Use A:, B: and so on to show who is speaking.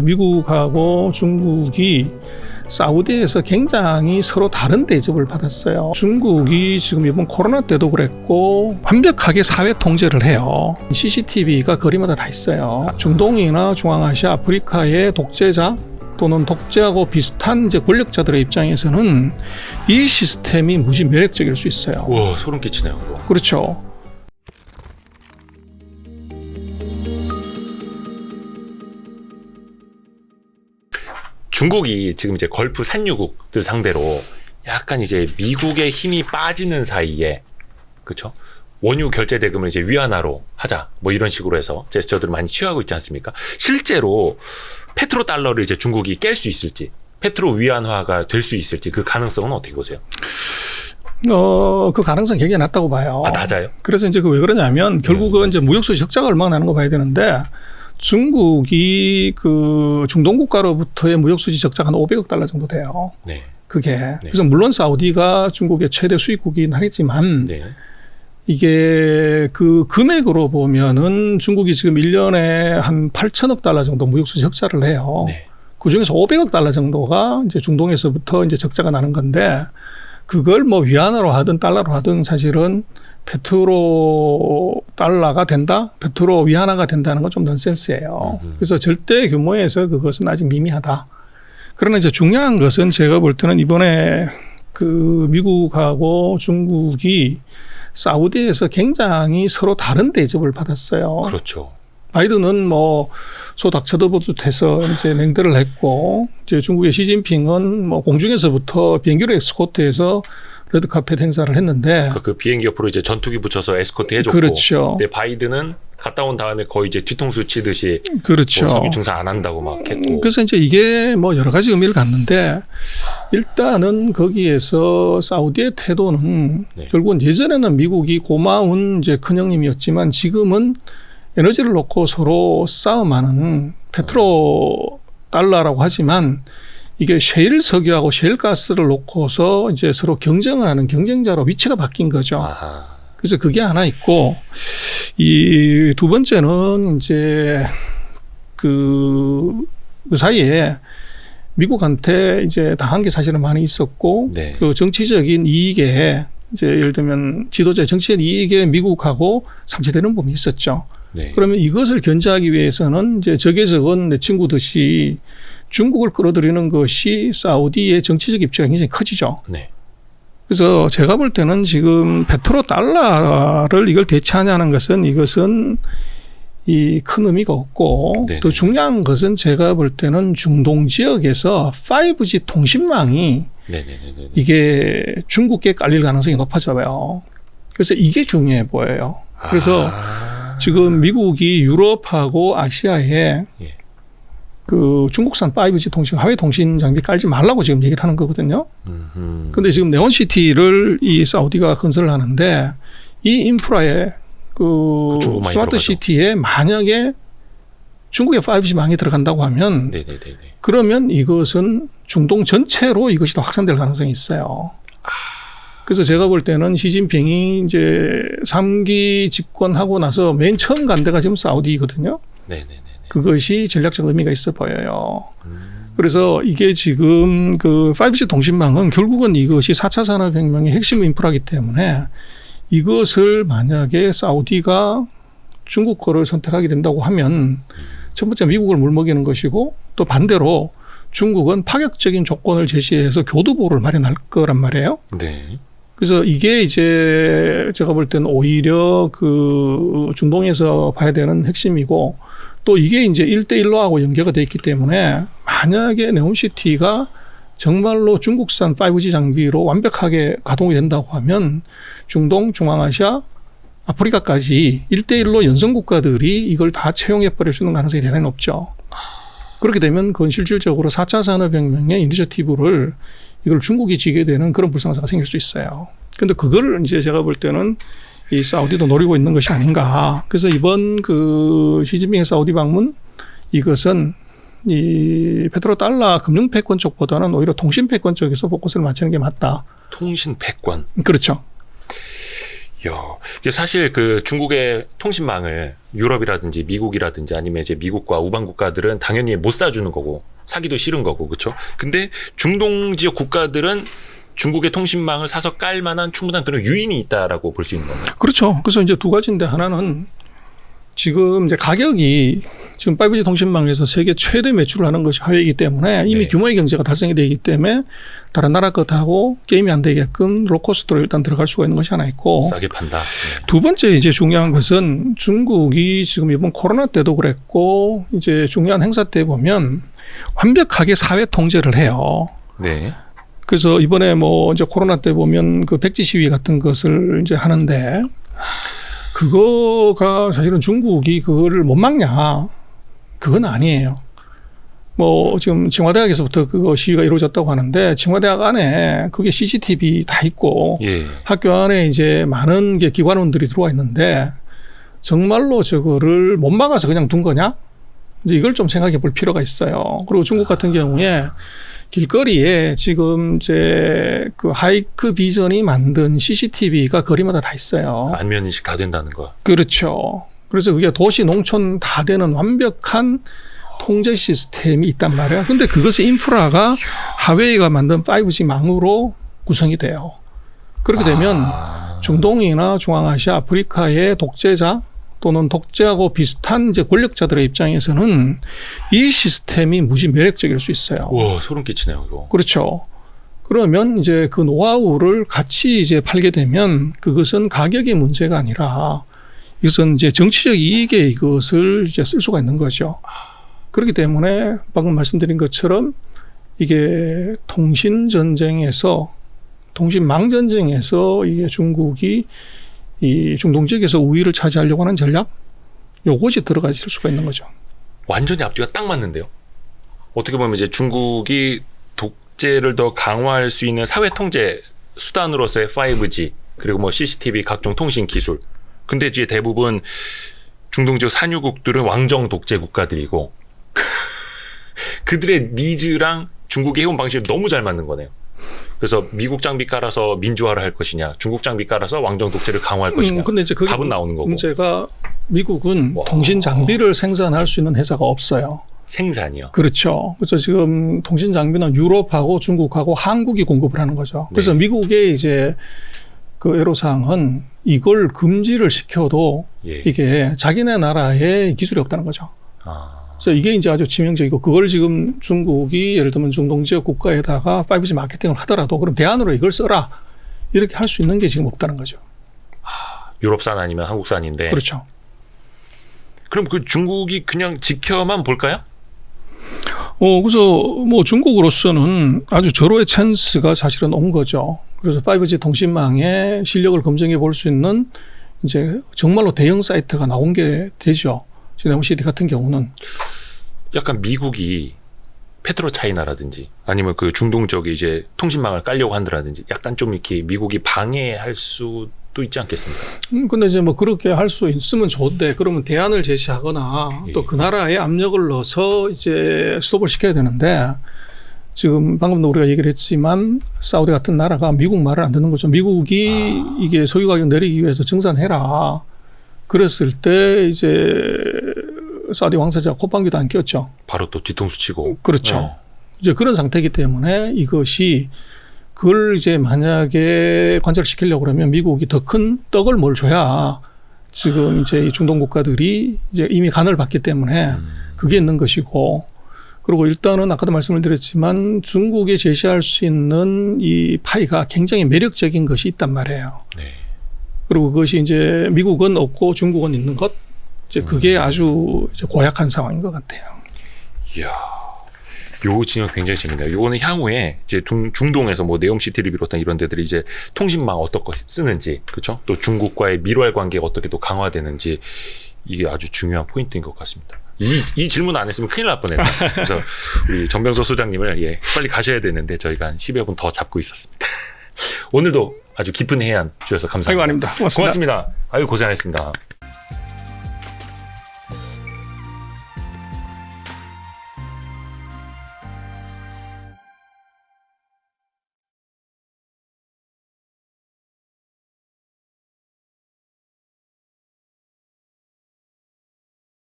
A: 미국하고 중국이 사우디에서 굉장히 서로 다른 대접을 받았어요. 중국이 지금 이번 코로나 때도 그랬고 완벽하게 사회 통제를 해요. CCTV가 거리마다 다 있어요. 중동이나 중앙아시아, 아프리카의 독재자 또는 독재하고 비슷한 이제 권력자들의 입장에서는 이 시스템이 무지 매력적일 수 있어요.
B: 우와, 소름 끼치네요. 그거.
A: 그렇죠.
B: 중국이 지금 이제 걸프 산유국들 상대로 약간 이제 미국의 힘이 빠지는 사이에, 그렇죠? 원유 결제 대금을 이제 위안화로 하자, 뭐 이런 식으로 해서 제스처들을 많이 취하고 있지 않습니까? 실제로 페트로 달러를 이제 중국이 깰 수 있을지, 페트로 위안화가 될 수 있을지 그 가능성은 어떻게 보세요?
A: 그 가능성 굉장히 낮다고 봐요.
B: 아, 낮아요?
A: 그래서 이제 그 왜 그러냐면 결국은 이제 무역수지 적자가 얼마나 나는 거 봐야 되는데 중국이 그 중동 국가로부터의 무역수지 적자가 한 500억 달러 정도 돼요.
B: 네.
A: 그게.
B: 네.
A: 그래서 물론 사우디가 중국의 최대 수입국이긴 하겠지만
B: 네.
A: 이게 그 금액으로 보면은 중국이 지금 1년에 한 8천억 달러 정도 무역수지 적자를 해요.
B: 네.
A: 그 중에서 500억 달러 정도가 이제 중동에서부터 이제 적자가 나는 건데 그걸 뭐 위안화로 하든 달러로 하든 사실은 페트로 달러가 된다? 페트로 위안화가 된다는 건 좀 넌센스예요. 그래서 절대 규모에서 그것은 아직 미미하다. 그러나 이제 중요한 것은 제가 볼 때는 이번에 그 미국하고 중국이 사우디에서 굉장히 서로 다른 대접을 받았어요.
B: 그렇죠.
A: 바이든은 뭐 소닥쳐들보듯해서 이제 맹대를 했고 이제 중국의 시진핑은 뭐 공중에서부터 비행기로 에스코트해서 레드카펫 행사를 했는데
B: 그 비행기 옆으로 이제 전투기 붙여서 에스코트 해줬고,
A: 그렇죠.
B: 근데 바이든은 갔다 온 다음에 거의 이제 뒤통수 치듯이
A: 그렇죠.
B: 뭐 석유 증사 안 한다고 막 했고.
A: 그래서 이제 이게 뭐 여러 가지 의미를 갖는데 일단은 거기에서 사우디의 태도는
B: 네.
A: 결국은 예전에는 미국이 고마운 이제 큰형님이었지만 지금은 에너지를 놓고 서로 싸움하는 페트로 달러라고 하지만 이게 셰일 석유하고 셰일 가스를 놓고서 이제 서로 경쟁을 하는 경쟁자로 위치가 바뀐 거죠.
B: 아하.
A: 그래서 그게 하나 있고 이 두 번째는 이제 그 사이에 미국한테 이제 당한 게 사실은 많이 있었고
B: 네.
A: 그 정치적인 이익에 이제 예를 들면 지도자의 정치적 이익에 미국하고 상쇄되는 부분이 있었죠.
B: 네.
A: 그러면 이것을 견제하기 위해서는 이제 적의 적은 내 친구듯이 중국을 끌어들이는 것이 사우디의 정치적 입지가 굉장히 커지죠.
B: 네.
A: 그래서 제가 볼 때는 지금 페트로 달러를 이걸 대체하냐는 것은 이것은 이 큰 의미가 없고
B: 네네.
A: 또 중요한 것은 제가 볼 때는 중동 지역에서 5G 통신망이
B: 네네네.
A: 이게 중국에 깔릴 가능성이 높아져요. 그래서 이게 중요해 보여요. 그래서 지금 미국이 유럽하고 아시아에
B: 예.
A: 그 중국산 5G 통신, 하웨이 통신 장비 깔지 말라고 지금 얘기를 하는 거거든요. 근데 지금 네온시티를 이 사우디가 건설을 하는데 이 인프라에 그 스마트 시티에 만약에 중국의 5G망이 들어간다고 하면
B: 네네네.
A: 그러면 이것은 중동 전체로 이것이 더 확산될 가능성이 있어요. 그래서 제가 볼 때는 시진핑이 이제 3기 집권하고 나서 맨 처음 간 데가 지금 사우디거든요.
B: 네네네.
A: 그것이 전략적 의미가 있어 보여요. 그래서 이게 지금 그 5G 통신망은 결국은 이것이 4차 산업혁명의 핵심 인프라이기 때문에 이것을 만약에 사우디가 중국 거를 선택하게 된다고 하면 첫 번째 미국을 물먹이는 것이고 또 반대로 중국은 파격적인 조건을 제시해서 교두보를 마련할 거란 말이에요.
B: 네.
A: 그래서 이게 이제 제가 볼 때는 오히려 그 중동에서 봐야 되는 핵심이고 또 이게 이제 1대1로하고 연계가 돼 있기 때문에 만약에 네옴시티가 정말로 중국산 5G 장비로 완벽하게 가동이 된다고 하면 중동, 중앙아시아, 아프리카까지 1대1로 연성 국가들이 이걸 다 채용해 버려주는 가능성이 대단히 높죠. 그렇게 되면 그건 실질적으로 4차 산업혁명의 이니셔티브를 이걸 중국이 지게 되는 그런 불상사가 생길 수 있어요. 근데 그걸 이제 제가 볼 때는 이 사우디도 노리고 있는 것이 아닌가. 그래서 이번 그 시진핑의 사우디 방문 이것은 이 페트로 달러 금융 패권 쪽보다는 오히려 통신 패권 쪽에서 포커스를 맞추는 게 맞다.
B: 통신 패권.
A: 그렇죠.
B: 이게 사실 그 중국의 통신망을 유럽이라든지 미국이라든지 아니면 이제 미국과 우방 국가들은 당연히 못 사주는 거고 사기도 싫은 거고 그렇죠. 근데 중동 지역 국가들은 중국의 통신망을 사서 깔 만한 충분한 그런 유인이 있다라고 볼 수 있는 건가요?
A: 그렇죠. 그래서 이제 두 가지인데 하나는 지금 이제 가격이 지금 5G 통신망에서 세계 최대 매출을 하는 것이 화웨이이기 때문에 이미
B: 네.
A: 규모의 경제가 달성이 되기 때문에 다른 나라 것하고 게임이 안 되게끔 로코스트로 일단 들어갈 수가 있는 것이 하나 있고
B: 싸게 판다. 네.
A: 두 번째 이제 중요한 것은 중국이 지금 이번 코로나 때도 그랬고 이제 중요한 행사 때 보면 완벽하게 사회 통제를 해요.
B: 네.
A: 그래서 이번에 뭐 이제 코로나 때 보면 그 백지 시위 같은 것을 이제 하는데 그거가 사실은 중국이 그거를 못 막냐? 그건 아니에요. 뭐 지금清华대학에서부터 그거 시위가 이루어졌다고 하는데清华대학 안에 그게 CCTV 다 있고
B: 예.
A: 학교 안에 이제 많은 게 기관원들이 들어와 있는데 정말로 저거를 못 막아서 그냥 둔 거냐? 이제 이걸 좀 생각해 볼 필요가 있어요. 그리고 중국 같은 경우에 길거리에 지금 이제 그 하이크 비전이 만든 CCTV가 거리마다 다 있어요.
B: 안면 인식 다 된다는 거.
A: 그렇죠. 그래서 그게 도시, 농촌 다 되는 완벽한 통제 시스템이 있단 말이에요. 근데 그것의 인프라가 하웨이가 만든 5G 망으로 구성이 돼요. 그렇게 되면 중동이나 중앙아시아, 아프리카의 독재자 또는 독재하고 비슷한 이제 권력자들의 입장에서는 이 시스템이 무지 매력적일 수 있어요.
B: 와, 소름 끼치네요, 이거.
A: 그렇죠. 그러면 이제 그 노하우를 같이 이제 팔게 되면 그것은 가격의 문제가 아니라 이것은 이제 정치적 이익에 이것을 이제 쓸 수가 있는 거죠. 그렇기 때문에 방금 말씀드린 것처럼 이게 통신 전쟁에서 통신망 전쟁에서 이게 중국이 이 중동 지역에서 우위를 차지하려고 하는 전략 요것이 들어가 있을 수가 있는 거죠.
B: 완전히 앞뒤가 딱 맞는데요. 어떻게 보면 이제 중국이 독재를 더 강화할 수 있는 사회 통제 수단으로서의 5G 그리고 뭐 CCTV 각종 통신 기술. 근데 이제 대부분 중동 지역 산유국들은 왕정 독재 국가들이고 그들의 니즈랑 중국의 해온 방식이 너무 잘 맞는 거네요. 그래서 미국 장비 깔아서 민주화를 할 것이냐, 중국 장비 깔아서 왕정 독재를 강화할 것이냐.
A: 근데 이제 그게
B: 답은 나오는 거고.
A: 문제가 미국은
B: 와.
A: 통신 장비를 생산할 수 있는 회사가 없어요.
B: 생산이요.
A: 그렇죠. 그래서 지금 통신 장비는 유럽하고 중국하고 한국이 공급을 하는 거죠. 그래서
B: 네.
A: 미국의 이제 그 애로사항은 이걸 금지를 시켜도
B: 예.
A: 이게 자기네 나라에 기술이 없다는 거죠.
B: 아.
A: 그래서 이게 이제 아주 치명적이고 그걸 지금 중국이 예를 들면 중동 지역 국가에다가 5G 마케팅을 하더라도 그럼 대안으로 이걸 써라 이렇게 할 수 있는 게 지금 없다는 거죠.
B: 유럽산 아니면 한국산인데.
A: 그렇죠.
B: 그럼 그 중국이 그냥 지켜만 볼까요?
A: 그래서 뭐 중국으로서는 아주 절호의 찬스가 사실은 온 거죠. 그래서 5G 통신망의 실력을 검증해 볼 수 있는 이제 정말로 대형 사이트가 나온 게 되죠. 네옴시티 같은 경우는.
B: 약간 미국이 페트로 차이나라든지 아니면 그 중동 지역에 이제 통신망을 깔려고 한다든지 약간 좀 이렇게 미국이 방해할 수도 있지 않겠습니까?
A: 근데 이제 뭐 그렇게 할 수 있으면 좋은데 그러면 대안을 제시하거나
B: 예.
A: 또 그 나라에 압력을 넣어서 이제 스톱을 시켜야 되는데 지금 방금도 우리가 얘기를 했지만 사우디 같은 나라가 미국 말을 안 듣는 거죠. 미국이 이게 석유 가격 내리기 위해서 증산해라. 그랬을 때 이제 사우디 왕세자가 콧방귀도 안 꼈죠.
B: 바로 또 뒤통수 치고.
A: 그렇죠.
B: 네.
A: 이제 그런 상태이기 때문에 이것이 그걸 이제 만약에 관철시키려고 그러면 미국이 더 큰 떡을 뭘 줘야 지금 이제 이 중동 국가들이 이제 이미 간을 봤기 때문에 그게 있는 것이고 그리고 일단은 아까도 말씀을 드렸지만 중국에 제시할 수 있는 이 파이가 굉장히 매력적인 것이 있단 말이에요.
B: 네.
A: 그리고 그것이 이제 미국은 없고 중국은 있는 것. 이제 그게 아주 이제 고약한 상황인 것 같아요.
B: 이야. 요 진영 굉장히 재밌네요. 요거는 향후에 이제 중동에서 뭐 네옴시티를 비롯한 이런 데들이 이제 통신망 어떻게 쓰는지, 그렇죠? 또 중국과의 밀월 관계가 어떻게 또 강화되는지 이게 아주 중요한 포인트인 것 같습니다. 이 질문 안 했으면 큰일 날 뻔했다. 그래서 우리 정병서 소장님을 빨리 가셔야 되는데 저희가 한 10여 분 더 잡고 있었습니다. 오늘도 아주 깊은 해안 주셔서 감사합니다.
A: 아이고, 아닙니다. 고맙습니다.
B: 고맙습니다. 아유, 고생하셨습니다.